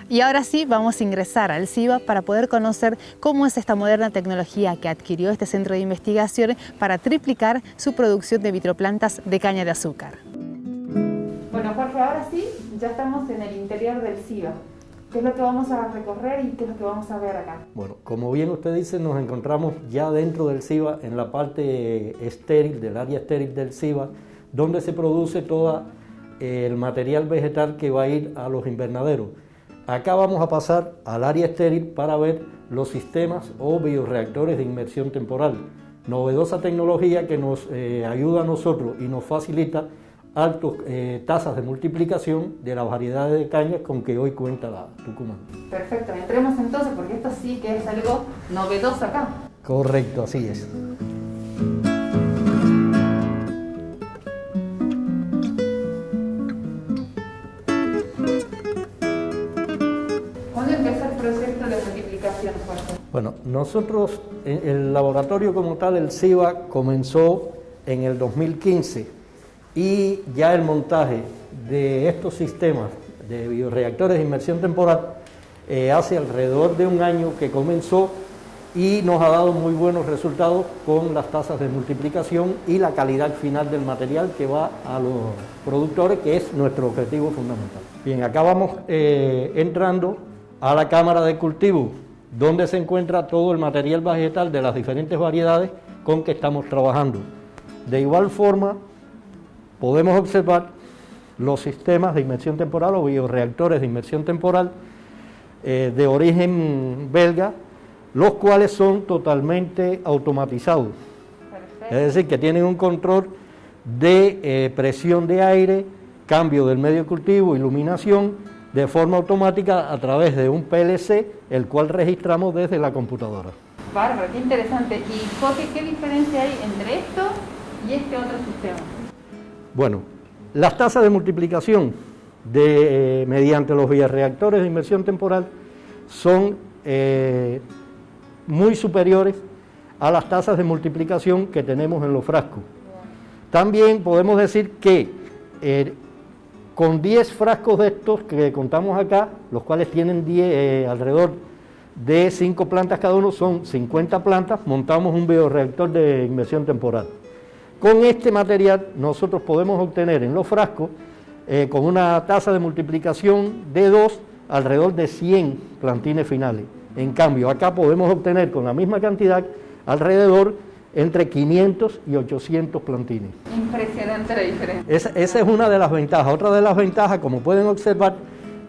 Y ahora sí, vamos a ingresar al CIBA para poder conocer cómo es esta moderna tecnología que adquirió este centro de investigación para triplicar su producción de vitroplantas de caña de azúcar. Bueno, Jorge, ahora sí, ya estamos en el interior del CIBA. ¿Qué es lo que vamos a recorrer y qué es lo que vamos a ver acá? Bueno, como bien usted dice, nos encontramos ya dentro del CIBA, en la parte estéril, del área estéril del CIBA, donde se produce todo el material vegetal que va a ir a los invernaderos. Acá vamos a pasar al área estéril para ver los sistemas o bioreactores de inmersión temporal. Novedosa tecnología que nos ayuda a nosotros y nos facilita altas tasas de multiplicación de las variedades de cañas con que hoy cuenta la Tucumán. Perfecto, entremos entonces porque esto sí que es algo novedoso acá. Correcto, así es. ¿Cuándo empezó el proceso de multiplicación, Jorge? Bueno, nosotros, el laboratorio como tal, el CIBA, comenzó en el 2015 y ya el montaje de estos sistemas de bioreactores de inmersión temporal hace alrededor de un año que comenzó y nos ha dado muy buenos resultados con las tasas de multiplicación y la calidad final del material que va a los productores, que es nuestro objetivo fundamental. Bien, acá vamos entrando a la cámara de cultivo, donde se encuentra todo el material vegetal de las diferentes variedades con que estamos trabajando. De igual forma, podemos observar los sistemas de inmersión temporal o bioreactores de inmersión temporal de origen belga, los cuales son totalmente automatizados. Perfecto. Es decir, que tienen un control de presión de aire, cambio del medio de cultivo, iluminación, de forma automática a través de un PLC, el cual registramos desde la computadora. Bárbaro, qué interesante. Y Jorge, ¿qué diferencia hay entre esto y este otro sistema? Bueno, las tasas de multiplicación mediante los bioreactores de inmersión temporal son muy superiores a las tasas de multiplicación que tenemos en los frascos. También podemos decir que con 10 frascos de estos que contamos acá, los cuales tienen alrededor de 5 plantas cada uno, son 50 plantas, montamos un bioreactor de inmersión temporal. Con este material nosotros podemos obtener en los frascos, con una tasa de multiplicación de 2, alrededor de 100 plantines finales. En cambio, acá podemos obtener con la misma cantidad alrededor entre 500 y 800 plantines. Impresionante la diferencia. Esa es una de las ventajas. Otra de las ventajas, como pueden observar,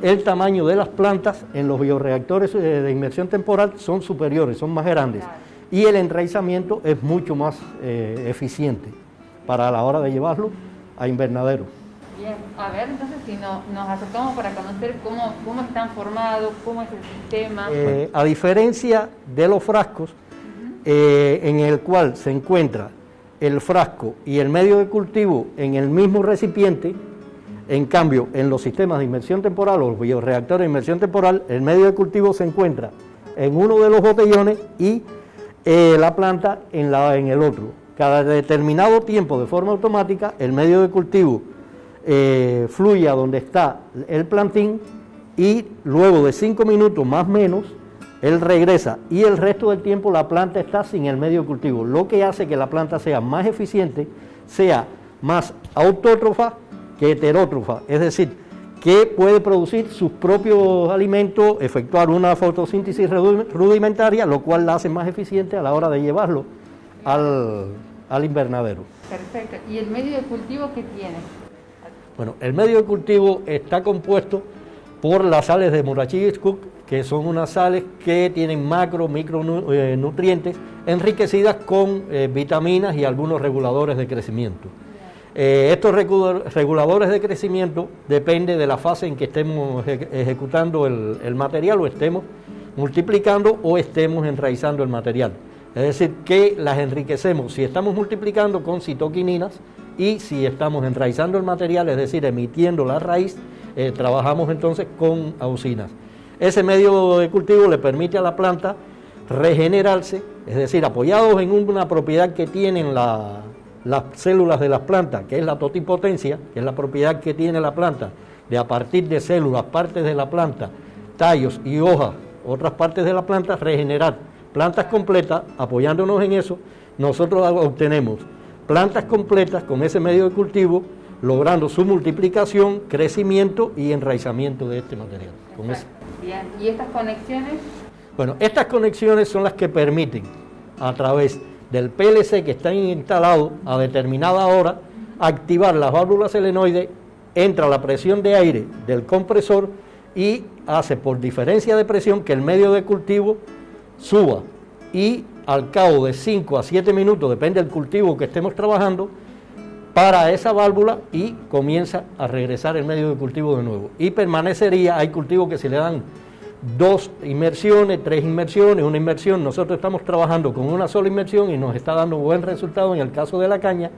el tamaño de las plantas en los bioreactores de inmersión temporal son superiores, son más grandes. Claro. Y el enraizamiento es mucho más eficiente para la hora de llevarlo a invernadero. Bien, a ver, entonces si nos acercamos para conocer cómo están formados, cómo es el sistema. A diferencia de los frascos, en el cual se encuentra el frasco y el medio de cultivo en el mismo recipiente, en cambio, en los sistemas de inmersión temporal o los bioreactores de inmersión temporal, el medio de cultivo se encuentra en uno de los botellones y la planta en el otro. Cada determinado tiempo, de forma automática, el medio de cultivo fluye a donde está el plantín y luego de 5 minutos más o menos, él regresa y el resto del tiempo la planta está sin el medio de cultivo, lo que hace que la planta sea más eficiente, sea más autótrofa que heterótrofa, es decir, que puede producir sus propios alimentos, efectuar una fotosíntesis rudimentaria, lo cual la hace más eficiente a la hora de llevarlo al invernadero. Perfecto. ¿Y el medio de cultivo qué tiene? Bueno, el medio de cultivo está compuesto por las sales de Morachić-Cook, que son unas sales que tienen micronutrientes enriquecidas con vitaminas y algunos reguladores de crecimiento. Estos reguladores de crecimiento depende de la fase en que estemos ejecutando el material o estemos multiplicando o estemos enraizando el material. Es decir, que las enriquecemos si estamos multiplicando con citoquininas y si estamos enraizando el material, es decir, emitiendo la raíz, trabajamos entonces con auxinas. Ese medio de cultivo le permite a la planta regenerarse, es decir, apoyados en una propiedad que tienen las células de las plantas, que es la totipotencia, que es la propiedad que tiene la planta, de a partir de células, partes de la planta, tallos y hojas, otras partes de la planta, regenerar plantas completas. Apoyándonos en eso, nosotros obtenemos plantas completas con ese medio de cultivo, logrando su multiplicación, crecimiento y enraizamiento de este material. Bien, ¿y estas conexiones? Bueno, estas conexiones son las que permiten, a través del PLC que está instalado a determinada hora, activar las válvulas selenoides, entra la presión de aire del compresor y hace por diferencia de presión que el medio de cultivo suba, y al cabo de 5 a 7 minutos, depende del cultivo que estemos trabajando, para esa válvula y comienza a regresar el medio de cultivo de nuevo. Y permanecería, hay cultivos que se le dan 2 inmersiones, 3 inmersiones, una inmersión. Nosotros estamos trabajando con una sola inmersión y nos está dando buen resultado. En el caso de la caña,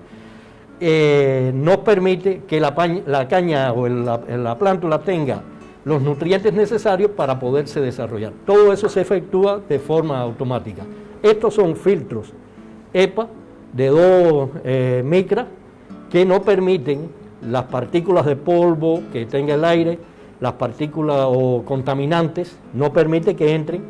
nos permite que la caña o la plántula tenga los nutrientes necesarios para poderse desarrollar. Todo eso se efectúa de forma automática. Estos son filtros EPA de 2 micras que no permiten las partículas de polvo que tenga el aire, las partículas o contaminantes, no permite que entren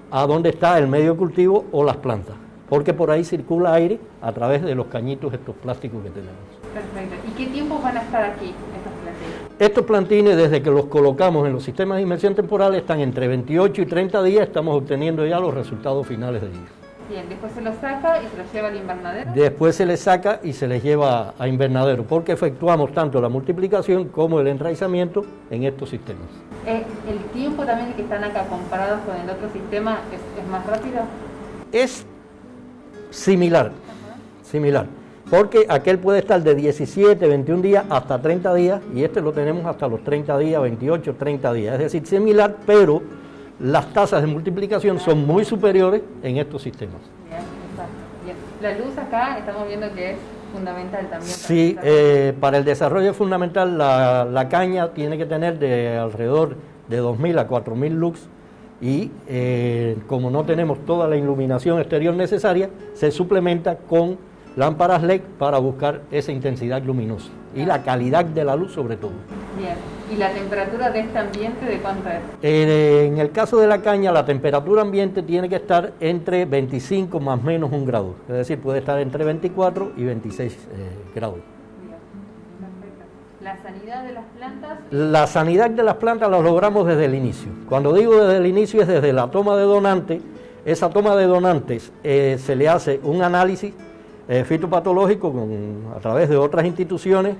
a donde está el medio de cultivo o las plantas, porque por ahí circula aire a través de los cañitos estos plásticos que tenemos. Perfecto. ¿Y qué tiempo van a estar aquí estos plantines? Estos plantines, desde que los colocamos en los sistemas de inmersión temporal, están entre 28 y 30 días, estamos obteniendo ya los resultados finales de ellos. Bien, después se los saca y se los lleva al invernadero. Después se les saca y se les lleva a invernadero, porque efectuamos tanto la multiplicación como el enraizamiento en estos sistemas. ¿El tiempo también que están acá comparados con el otro sistema es más rápido? Es similar, similar, porque aquel puede estar de 17, 21 días hasta 30 días y este lo tenemos hasta los 30 días, 28, 30 días, es decir, similar, pero las tasas de multiplicación son muy superiores en estos sistemas. Bien, exacto. Bien. La luz acá estamos viendo que es fundamental también. Sí, para el desarrollo es fundamental. La caña tiene que tener de alrededor de 2.000 a 4.000 lux y como no tenemos toda la iluminación exterior necesaria, se suplementa con lámparas LED para buscar esa intensidad luminosa y la calidad de la luz sobre todo. Bien, ¿y la temperatura de este ambiente de cuánto es? En el caso de la caña, la temperatura ambiente tiene que estar entre 25 más menos 1 grado, es decir, puede estar entre 24 y 26 grados. Bien, perfecto. ¿La sanidad de las plantas? La sanidad de las plantas la logramos desde el inicio. Cuando digo desde el inicio es desde la toma de donantes. Esa toma de donantes se le hace un análisis fitopatológico a través de otras instituciones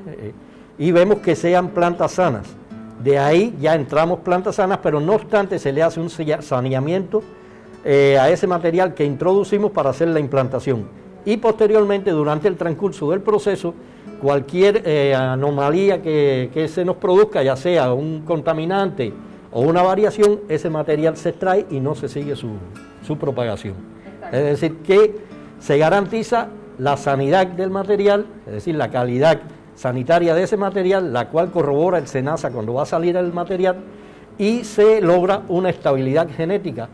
y vemos que sean plantas sanas. De ahí ya entramos plantas sanas, pero no obstante se le hace un saneamiento a ese material que introducimos para hacer la implantación. Y posteriormente, durante el transcurso del proceso, cualquier anomalía que se nos produzca, ya sea un contaminante o una variación, ese material se extrae y no se sigue su propagación. Exacto. Es decir, que se garantiza la sanidad del material, es decir, la calidad sanitaria de ese material, la cual corrobora el SENASA cuando va a salir el material, y se logra una estabilidad genética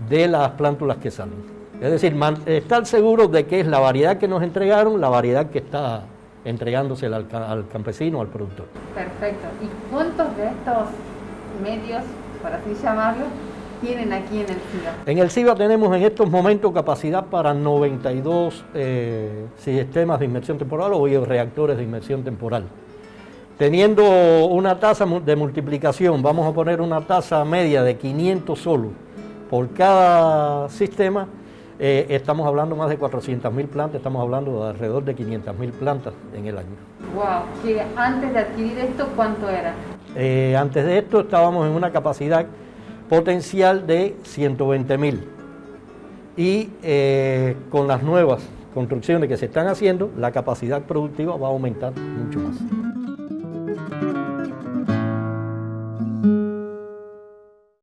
de las plántulas que salen. Es decir, estar seguros de que es la variedad que nos entregaron, la variedad que está entregándose al campesino, al productor. Perfecto. ¿Y cuántos de estos medios, por así llamarlo, tienen aquí en el CIBA? En el CIBA tenemos en estos momentos capacidad para 92 sistemas de inmersión temporal o bioreactores de inmersión temporal. Teniendo una tasa de multiplicación, vamos a poner una tasa media de 500 solo por cada sistema, estamos hablando más de 400.000 plantas, estamos hablando de alrededor de 500.000 plantas en el año. Wow, que antes de adquirir esto, ¿cuánto era? Antes de esto estábamos en una capacidad potencial de 120.000 y con las nuevas construcciones que se están haciendo, la capacidad productiva va a aumentar mucho más.